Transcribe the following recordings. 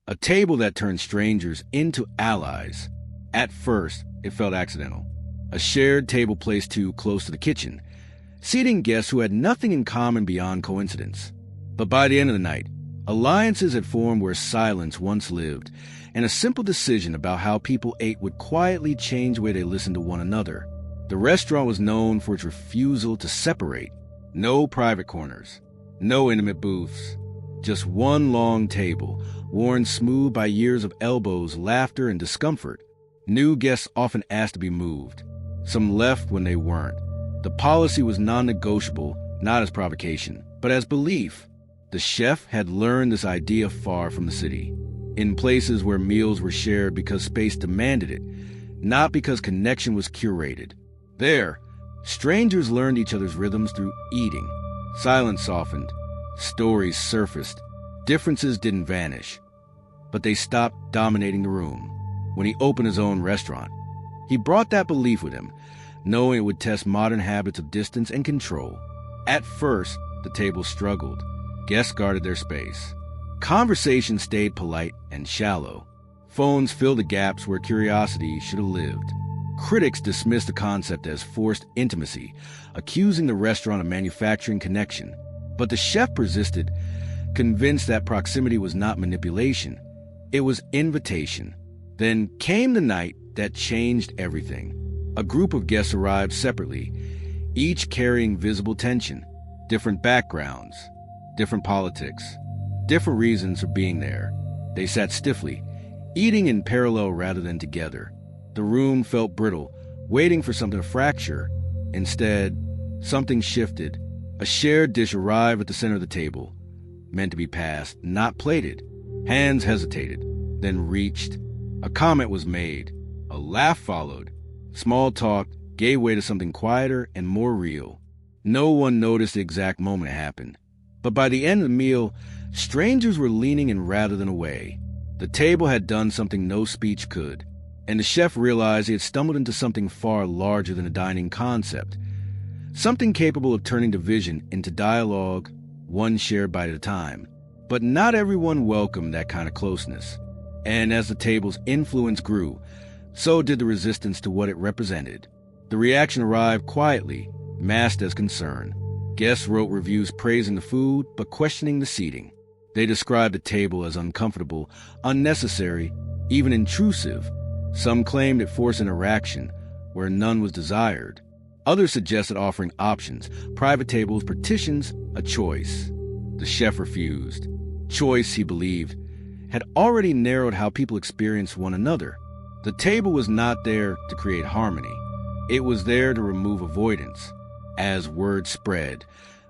A table that turned strangers into allies. At first, it felt accidental. A shared table placed too close to the kitchen, seating guests who had nothing in common beyond coincidence. But by the end of the night, alliances had formed where silence once lived, and a simple decision about how people ate would quietly change the way they listened to one another. The restaurant was known for its refusal to separate. No private corners, no intimate booths, just one long table, worn smooth by years of elbows, laughter, and discomfort. New guests often asked to be moved. Some left when they weren't. The policy was non-negotiable, not as provocation, but as belief. The chef had learned this idea far from the city, in places where meals were shared because space demanded it, not because connection was curated. There, strangers learned each other's rhythms through eating. Silence softened. Stories surfaced. Differences didn't vanish. But they stopped dominating the room. When he opened his own restaurant, he brought that belief with him, knowing it would test modern habits of distance and control. At first, the table struggled. Guests guarded their space. Conversation stayed polite and shallow. Phones filled the gaps where curiosity should have lived. Critics dismissed the concept as forced intimacy, accusing the restaurant of manufacturing connection. But the chef persisted, convinced that proximity was not manipulation. It was invitation. Then came the night that changed everything. A group of guests arrived separately, each carrying visible tension, different backgrounds, different politics, different reasons for being there. They sat stiffly, eating in parallel rather than together. The room felt brittle, waiting for something to fracture. Instead, something shifted. A shared dish arrived at the center of the table, meant to be passed, not plated. Hands hesitated, then reached. A comment was made. A laugh followed. Small talk gave way to something quieter and more real. No one noticed the exact moment it happened. But by the end of the meal, strangers were leaning in rather than away. The table had done something no speech could, and the chef realized he had stumbled into something far larger than a dining concept, something capable of turning division into dialogue, one shared bite at a time. But not everyone welcomed that kind of closeness. And as the table's influence grew, so did the resistance to what it represented. The reaction arrived quietly, masked as concern. Guests wrote reviews praising the food, but questioning the seating. They described the table as uncomfortable, unnecessary, even intrusive. Some claimed it forced interaction where none was desired. Others suggested offering options, private tables, partitions, a choice. The chef refused. Choice, he believed, had already narrowed how people experienced one another. The table was not there to create harmony. It was there to remove avoidance. As word spread,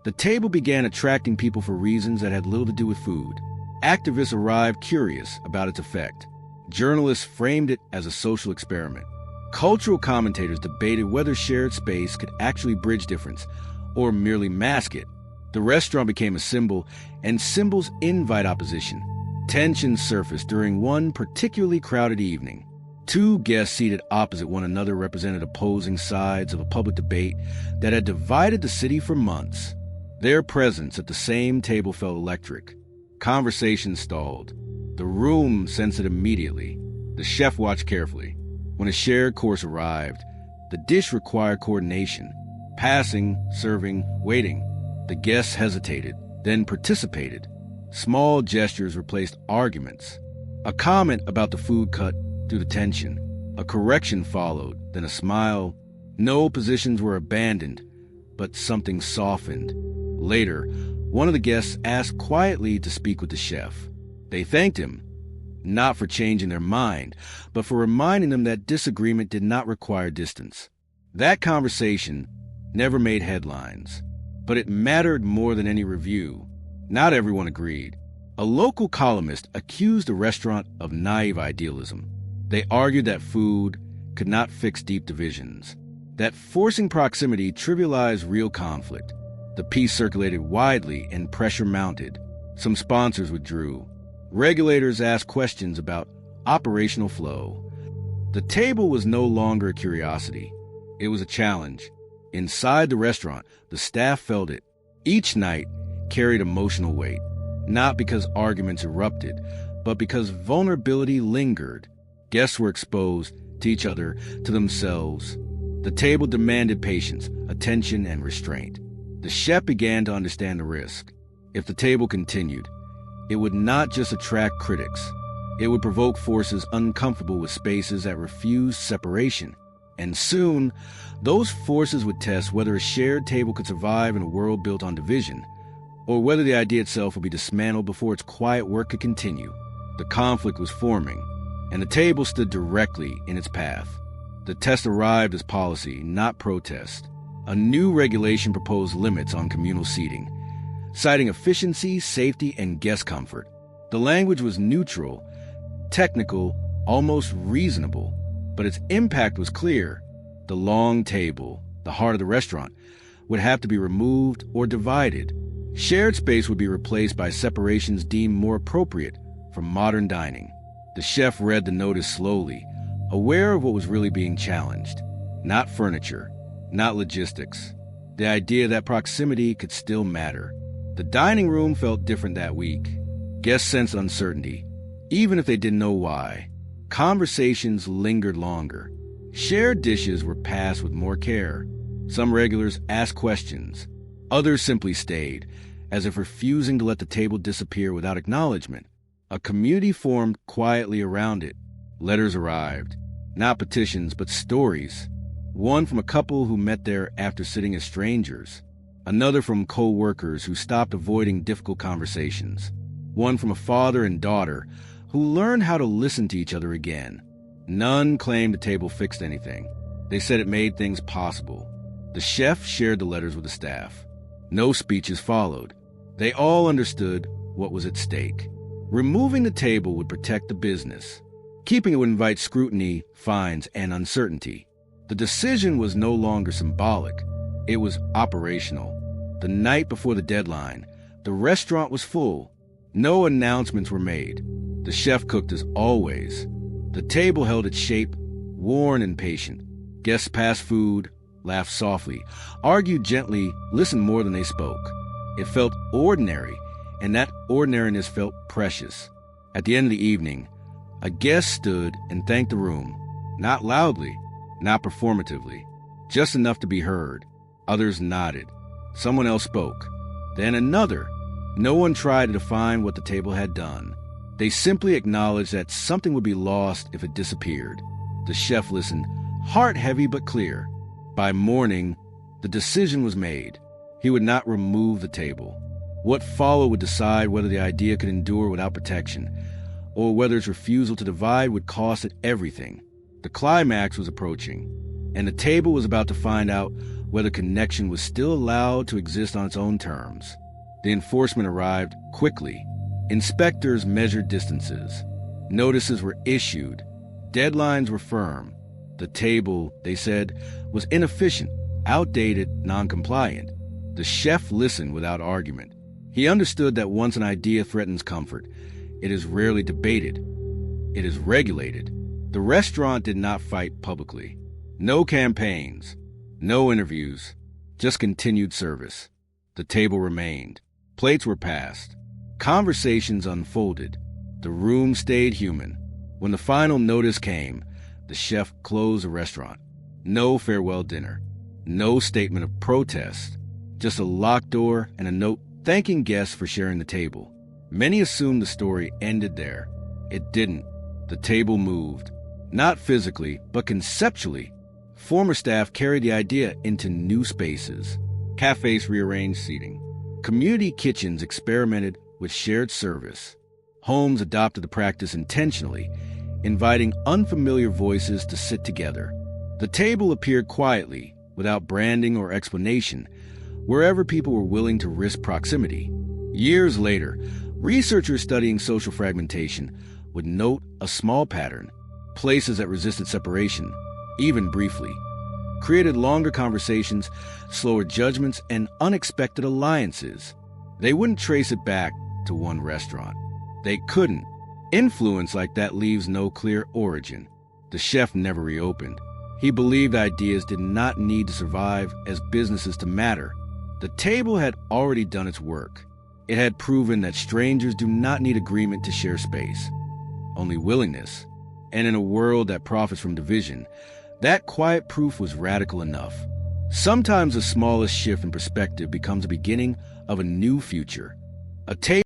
the table began attracting people for reasons that had little to do with food. Activists arrived curious about its effect. Journalists framed it as a social experiment. Cultural commentators debated whether shared space could actually bridge difference or merely mask it. The restaurant became a symbol, and symbols invite opposition. Tension surfaced during one particularly crowded evening. Two guests seated opposite one another represented opposing sides of a public debate that had divided the city for months. Their presence at the same table felt electric. Conversation stalled. The room sensed it immediately. The chef watched carefully. When a shared course arrived, the dish required coordination. Passing, serving, waiting. The guests hesitated, then participated. Small gestures replaced arguments. A comment about the food cut through the tension. A correction followed, then a smile. No positions were abandoned, but something softened. Later, one of the guests asked quietly to speak with the chef. They thanked him, not for changing their mind, but for reminding them that disagreement did not require distance. That conversation never made headlines, but it mattered more than any review. Not everyone agreed. A local columnist accused the restaurant of naive idealism. They argued that food could not fix deep divisions, that forcing proximity trivialized real conflict. The piece circulated widely and pressure mounted. Some sponsors withdrew. Regulators asked questions about operational flow. The table was no longer a curiosity. It was a challenge. Inside the restaurant, the staff felt it. Each night carried emotional weight, not because arguments erupted, but because vulnerability lingered. Guests were exposed to each other, to themselves. The table demanded patience, attention, and restraint. The chef began to understand the risk. If the table continued, it would not just attract critics. It would provoke forces uncomfortable with spaces that refused separation. And soon, those forces would test whether a shared table could survive in a world built on division, or whether the idea itself would be dismantled before its quiet work could continue. The conflict was forming, and the table stood directly in its path. The test arrived as policy, not protest. A new regulation proposed limits on communal seating, citing efficiency, safety, and guest comfort. The language was neutral, technical, almost reasonable, but its impact was clear. The long table, the heart of the restaurant, would have to be removed or divided. Shared space would be replaced by separations deemed more appropriate for modern dining. The chef read the notice slowly, aware of what was really being challenged. Not furniture, not logistics. The idea that proximity could still matter. The dining room felt different that week. Guests sensed uncertainty, even if they didn't know why. Conversations lingered longer. Shared dishes were passed with more care. Some regulars asked questions. Others simply stayed, as if refusing to let the table disappear without acknowledgement. A community formed quietly around it. Letters arrived. Not petitions, but stories. One from a couple who met there after sitting as strangers. Another from co-workers who stopped avoiding difficult conversations. One from a father and daughter who learned how to listen to each other again. None claimed the table fixed anything. They said it made things possible. The chef shared the letters with the staff. No speeches followed. They all understood what was at stake. Removing the table would protect the business. Keeping it would invite scrutiny, fines, and uncertainty. The decision was no longer symbolic. It was operational. The night before the deadline, the restaurant was full. No announcements were made. The chef cooked as always. The table held its shape, worn and patient. Guests passed food, laughed softly, argued gently, listened more than they spoke. It felt ordinary, and that ordinariness felt precious. At the end of the evening, a guest stood and thanked the room, not loudly, not performatively, just enough to be heard. Others nodded. Someone else spoke. Then another. No one tried to define what the table had done. They simply acknowledged that something would be lost if it disappeared. The chef listened, heart heavy but clear. By morning, the decision was made. He would not remove the table. What followed would decide whether the idea could endure without protection, or whether its refusal to divide would cost it everything. The climax was approaching, and the table was about to find out whether connection was still allowed to exist on its own terms. The enforcement arrived quickly. Inspectors measured distances. Notices were issued. Deadlines were firm. The table, they said, was inefficient, outdated, non-compliant. The chef listened without argument. He understood that once an idea threatens comfort, it is rarely debated. It is regulated. The restaurant did not fight publicly. No campaigns, no interviews, just continued service. The table remained. Plates were passed. Conversations unfolded. The room stayed human. When the final notice came, the chef closed the restaurant. No farewell dinner. No statement of protest. Just a locked door and a note thanking guests for sharing the table. Many assumed the story ended there. It didn't. The table moved. Not physically, but conceptually. Former staff carried the idea into new spaces. Cafes rearranged seating. Community kitchens experimented with shared service. Homes adopted the practice intentionally, inviting unfamiliar voices to sit together. The table appeared quietly, without branding or explanation, wherever people were willing to risk proximity. Years later, researchers studying social fragmentation would note a small pattern. Places that resisted separation, even briefly, created longer conversations, slower judgments, and unexpected alliances. They wouldn't trace it back to one restaurant. They couldn't. Influence like that leaves no clear origin. The chef never reopened. He believed ideas did not need to survive as businesses to matter. The table had already done its work. It had proven that strangers do not need agreement to share space. only willingness. And in a world that profits from division, that quiet proof was radical enough. Sometimes the smallest shift in perspective becomes the beginning of a new future. A table